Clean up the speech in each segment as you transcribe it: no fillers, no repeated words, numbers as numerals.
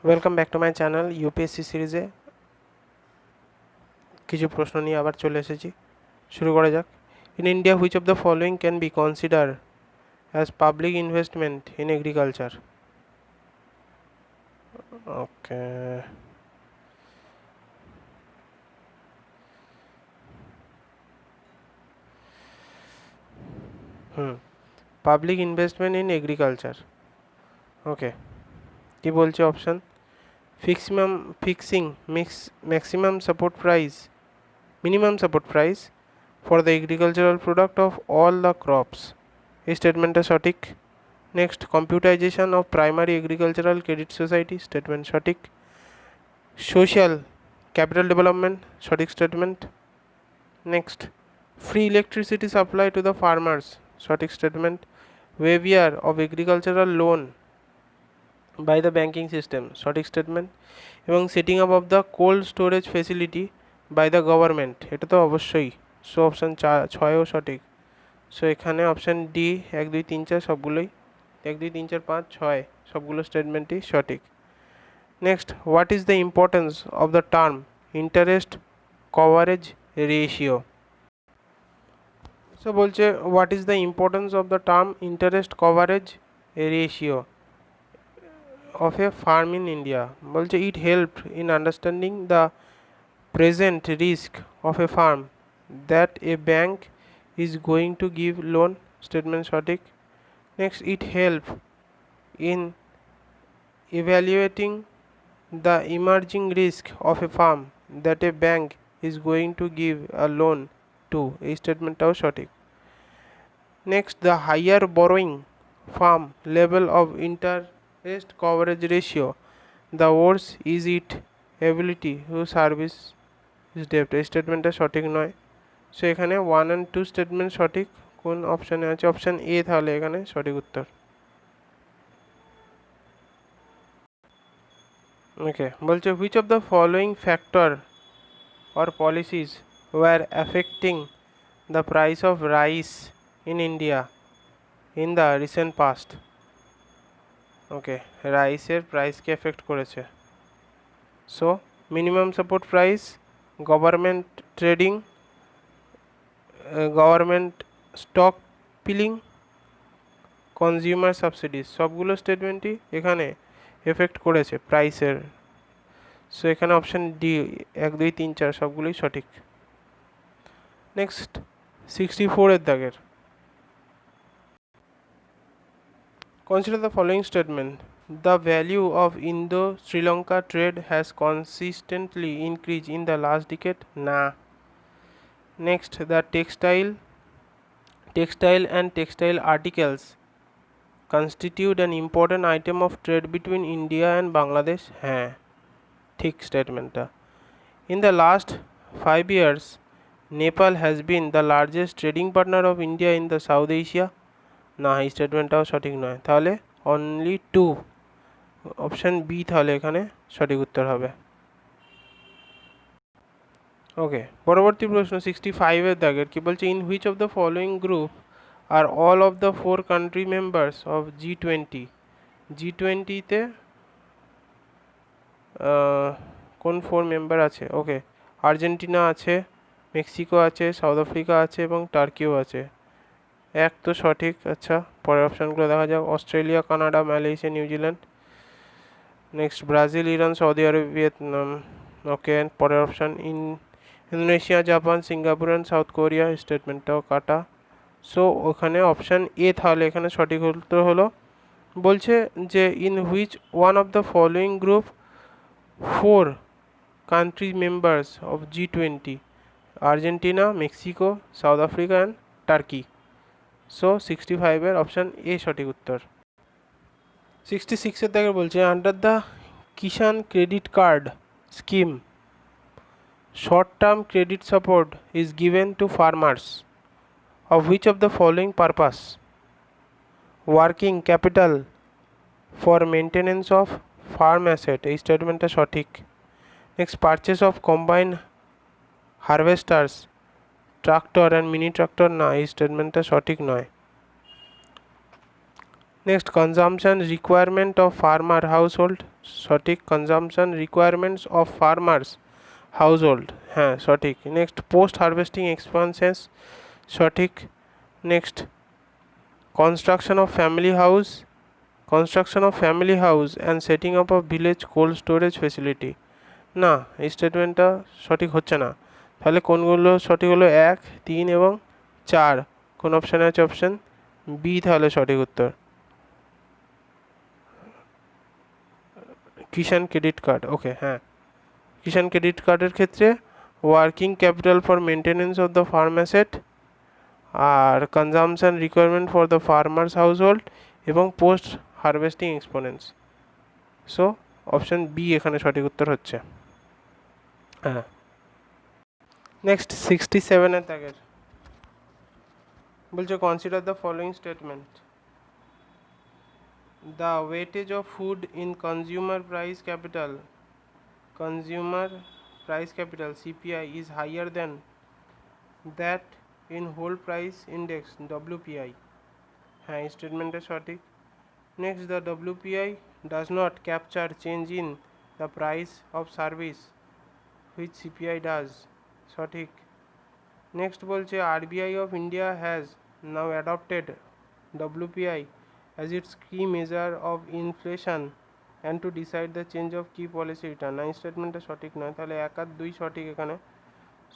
Welcome back to my channel UPSC সিরিজে কিছু প্রশ্ন নিয়ে আবার চলে এসেছি। শুরু করা যাক। In India which of the following can be consider as public investment in agriculture? Okay, public investment in agriculture. Okay, কি বলছে option? Fixing maximum support price, minimum support price for the agricultural product of all the crops, এই স্টেটমেন্টটা সঠিক। Next, computerisation of primary agricultural credit society, statement সঠিক। Social capital development, সঠিক statement. Next, free electricity supply to the farmers, সঠিক statement. Waiver of agricultural loan by the banking system, সঠিক statement. এবং setting up of the cold storage facility by the government, এটা তো অবশ্যই। So option 6ও সঠিক। So এখানে option D 1 2 3 4 সবগুলোই 1 2 3 4 5 6 সবগুলো স্টেটমেন্টই সঠিক। Next, what is the importance of the term interest coverage ratio? So বলছে what is the importance of the term interest coverage ratio of a farm in India? বলছে it helped in understanding the present risk of a farm that a bank is going to give loan, statement সঠিক। Next, it help in evaluating the emerging risk of a farm that a bank is going to give a loan to, এই স্টেটমেন্টটাও সঠিক। Next, the higher borrowing farm level of interest coverage ratio, the worse is it ability to service its debt, এই স্টেটমেন্টটা সঠিক নয়। So এখানে 1 and 2 statement সঠিক। কোন অপশানে আছে? অপশান এ তাহলে এখানে সঠিক উত্তর। ওকে, বলছে which of the following factor or policies were affecting the price of rice in India in the recent past? ওকে, রাইসের প্রাইসকে এফেক্ট করেছে। So minimum support price, government trading, government stock peeling, consumer subsidies, সবগুলো স্টেটমেন্টই এখানে effect করেছে প্রাইসের। So এখানে option D 1 2 3 4 সবগুলোই সঠিক। Next, 64 এর দাগের, consider the following statement: the value of Indo-Sri Lanka trade has consistently increased in the last decade. Na. Next, the textile and textile articles constitute an important item of trade between India and Bangladesh. হ্যাঁ, ঠিক স্টেটমেন্টটা। In the last 5 years, Nepal has been the largest trading partner of India in the South Asia. না, এই স্টেটমেন্টটাও সঠিক নয়। তাহলে only 2, option B তাহলে এখানে সঠিক উত্তর হবে। ওকে, পরবর্তী প্রশ্ন 65 এর দাগের, কি বলছে? In which of the following group are all of the 4 country members of G20? G20তে কোন 4 মেম্বার আছে? ওকে, আর্জেন্টিনা আছে, মেক্সিকো আছে, সাউথ আফ্রিকা আছে এবং টার্কিও আছে। এক তো সঠিক। আচ্ছা, পরের অপশানগুলো দেখা যাক। Australia, Canada, Malaysia, New Zealand. Next, Brazil, Iran, Saudi Arab, Vietnam. Okay, পরের option Indonesia, Japan, Singapore and South Korea, স্টেটমেন্টটাও কাটা। সো ওখানে অপশান এ তাহলে এখানে সঠিক উত্তর হলো। বলছে যে in which one of the following group 4 country members of G20? Argentina, Mexico, south Africa and turkey. So 65 এর অপশান এ সঠিক উত্তর। 66 এর দাগে বলছে under the Kisan credit card scheme short term credit support is given to farmers of which of the following purpose? Working capital for maintenance of farm asset, এই স্টেটমেন্টটা সঠিক। Next, purchase of combine harvesters, tractor and mini tractor, না, এই স্টেটমেন্টটা সঠিক নয়। Next consumption requirement of farmer household, সঠিক। Consumption requirements of farmers household, হ্যাঁ সঠিক। নেক্সট পোস্ট হারভেস্টিং এক্সপেন্সেস, সঠিক। Next construction of family house, construction of family house and setting up of village cold storage facility, না এই স্টেটমেন্টটা সঠিক হচ্ছে না। তাহলে কোনগুলো সঠিক হলো? 1, 3 এবং 4। কোন অপশানে আছে? অপশান বি তাহলে সঠিক উত্তর। কিষাণ ক্রেডিট কার্ড, ওকে হ্যাঁ, কিষাণ ক্রেডিট কার্ডের ক্ষেত্রে working capital for maintenance of the farm asset, আর consumption requirement for the farmers household এবং post harvesting expenses. So option B এখানে সঠিক উত্তর হচ্ছে। হ্যাঁ। নেক্সট 67-এর দাগের বলছে consider the following statement. The weightage of food in consumer price capital, consumer price capital CPI is higher than that in whole price index WPI, হ্যাঁ স্টেটমেন্টটা সঠিক। Next the WPI does not capture change in the price of service which CPI does, সঠিক। Next বলছে RBI of India has now adopted WPI as its key measure of inflation and to decide the change of key policy return, না স্টেটমেন্টটা সঠিক নয়। তাহলে 1 আর 2 সঠিক এখানে।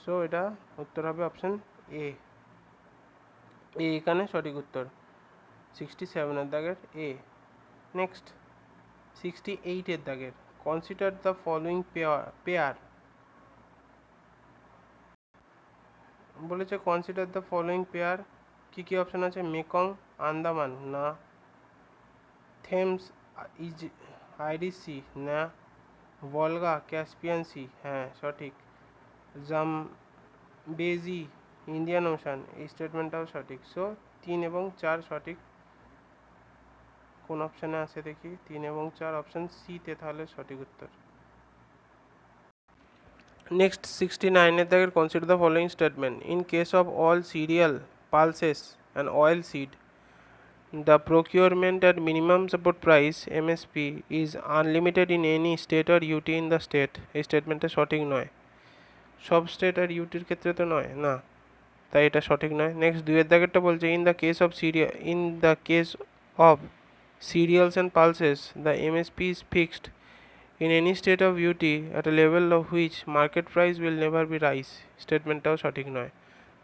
So এটা উত্তর হবে অপশান এ, এখানে সঠিক উত্তর 67-এর দাগের এ। নেক্সট 68-এর দাগের কনসিডার দ্য ফলোয়িং পেয়ার, বলেছে কনসিডার দ্য ফলোয়িং পেয়ার, কী কী অপশান আছে? মেকং আন্দামান, না। থেমস আইরিশ সি, না। ভলগা ক্যাসপিয়ান সি, হ্যাঁ সঠিক। জামবেজি ইন্ডিয়ান ওশান, এই স্টেটমেন্টটাও সঠিক। সো 3 এবং 4 সঠিক। কোন অপশানে আছে দেখি? 3 এবং 4 অপশান সিতে তাহলে সঠিক উত্তর। নেক্সট 69-এর দাগের consider the following statement. In case of all serial pulses and oil seed, the procurement at minimum support price MSP is unlimited in any state or UT in the state, এই স্টেটমেন্টটা সঠিক নয়। সব state আর ইউটির ক্ষেত্রে তো নয়, না, তাই এটা সঠিক নয়। নেক্সট 2-এর দাগেরটা বলছে in the case of serials and pulses the MSP is fixed in any state of UT at a level of which market price will never be rise, স্টেটমেন্টটাও সঠিক নয়।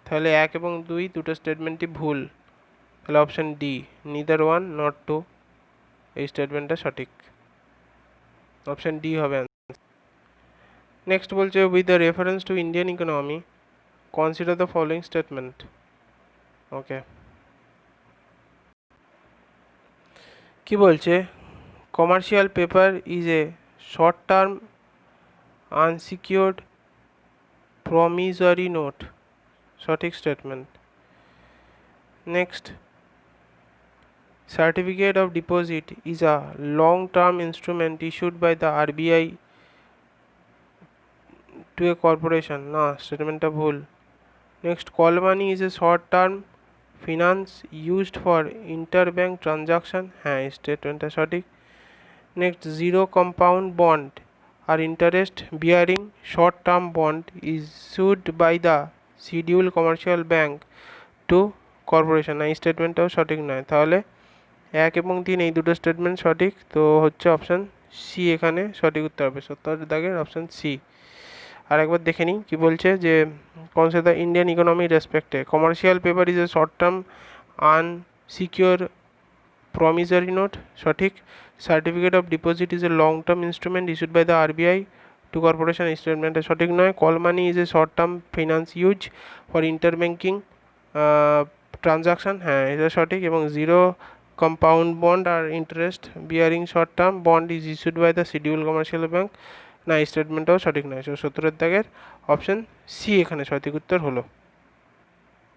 তাহলে 1 এবং 2 দুটো স্টেটমেন্টই ভুল। তাহলে অপশান ডি, নিদার 1 নট 2, এই স্টেটমেন্টটা সঠিক। অপশান ডি হবে। নেক্সট বলছে with the reference to Indian economy consider the following statement, okay. কি বলছে? Commercial paper is a short term unsecured promissory note, সঠিক statement. Next certificate of deposit is a long term instrument issued by the RBI to a corporation, না স্টেটমেন্টটা ভুল। Next call money is a short term finance used for interbank transaction, হ্যাঁ স্টেটমেন্টটা সঠিক। Next zero compound bond আর interest bearing short term bond issued by the schedule commercial bank to corporation, এই স্টেটমেন্টটাও সঠিক নয়। তাহলে 1 এবং 3 এই দুটো স্টেটমেন্ট সঠিক, তো হচ্ছে অপশান সি এখানে সঠিক উত্তর হবে। 70-এর দাগের অপশান সি। আর একবার দেখে নিই কী বলছে, যে কনসিডার দ্য ইন্ডিয়ান ইকোনমি রেসপেক্টে commercial paper is a short term unsecure promissory note, সঠিক। Certificate of deposit is a long term instrument issued by the RBI to corporation, স্টেটমেন্টটা সঠিক নয়। Call money is a short term finance use for interbanking transaction, হ্যাঁ এটা সঠিক। এবং zero compound bond আর interest bearing short term bond is issued by the schedule commercial bank, না এই স্টেটমেন্টটাও সঠিক নয়। 70-এর দাগের অপশান সি এখানে সঠিক উত্তর হলো।